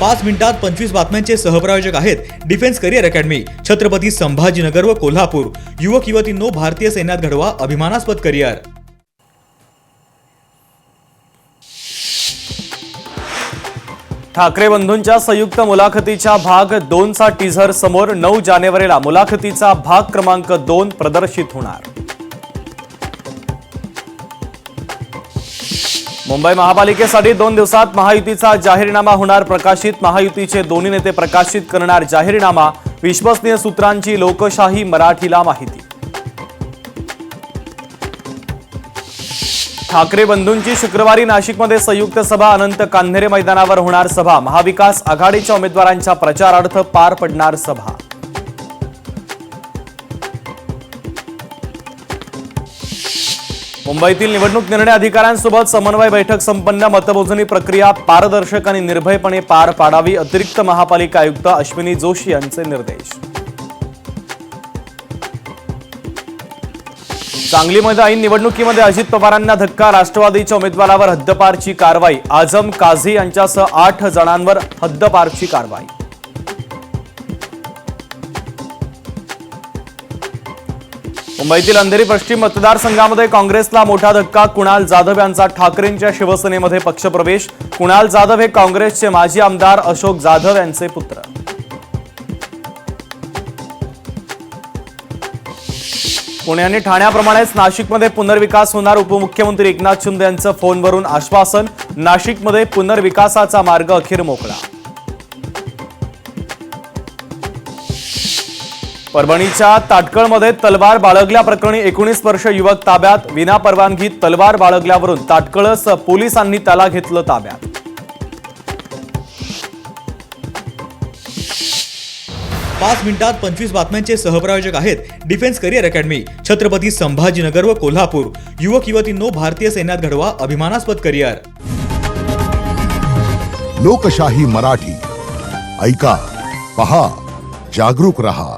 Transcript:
5 मिनिटात 25 बातम्यांचे सहप्रायोजक आहेत defence career academy, Chhatrapati Sambhajinagar व कोल्हापूर। युवक युवतींनो, भारतीय सैन्यात घडवा अभिमानास्पद करिअर। ठाकरे बंधूंच्या संयुक्त मुलाखतीच्या भाग 2 चा टीझर समोर। 9 जानेवारीला मुलाखतीचा भाग क्रमांक 2 प्रदर्शित होणार। मुंबई महापालिकेसाठी 2 दिवसात महायुतीचा जाहीरनामा होणार प्रकाशित। महायुतीचे दोन्ही नेते प्रकाशित करणार जाहीरनामा। विश्वसनीय सूत्रांची लोकशाही मराठीला माहिती। ठाकरे बंधूंची शुक्रवारी नाशिकमध्ये संयुक्त सभा। अनंत कान्हेरे मैदानावर होणार सभा। महाविकास आघाडीच्या उमेदवारांच्या प्रचारार्थ पार पडणार सभा। मुंबईतील निवडणूक निर्णय अधिकाऱ्यांसोबत समन्वय बैठक संपन्न। मतमोजणी प्रक्रिया पारदर्शक आणि निर्भयपणे पार पाडावी, अतिरिक्त महापालिका आयुक्त अश्विनी जोशी यांचे निर्देश। सांगलीमध्ये ऐन निवडणुकीमध्ये अजित पवारांना धक्का। राष्ट्रवादीच्या उमेदवारावर हद्दपारची कारवाई। आझम काझी यांच्यासह 8 जणांवर हद्दपारची कारवाई। मुंबईतील अंधेरी पश्चिम मतदारसंघामध्ये काँग्रेसला मोठा धक्का। कुणाल जाधव यांचा ठाकरेंच्या शिवसेनेमध्ये पक्षप्रवेश। कुणाल जाधव हे काँग्रेसचे माजी आमदार अशोक जाधव यांचे पुत्र। पुणे आणि ठाण्याप्रमाणेच नाशिकमध्ये पुनर्विकास होणार। उपमुख्यमंत्री एकनाथ शिंदे यांचं फोनवरून आश्वासन। नाशिकमध्ये पुनर्विकासाचा मार्ग अखेर मोकळा। परभणीच्या ताटकळमध्ये तलवार बाळगल्याप्रकरणी 19 वर्ष युवक ताब्यात। विनापरवानगी तलवार बाळगल्यावरून ताटकळस पोलिसांनी त्याला घेतलं ताब्यात। पाच मिनिटात 25 बातम्यांचे सहप्रायोजक आहेत defence career academy, Chhatrapati Sambhajinagar व कोल्हापूर। युवक युवतींनो, भारतीय सैन्यात घडवा अभिमानास्पद करिअर। लोकशाही मराठी ऐका, पहा, जागरूक रहा।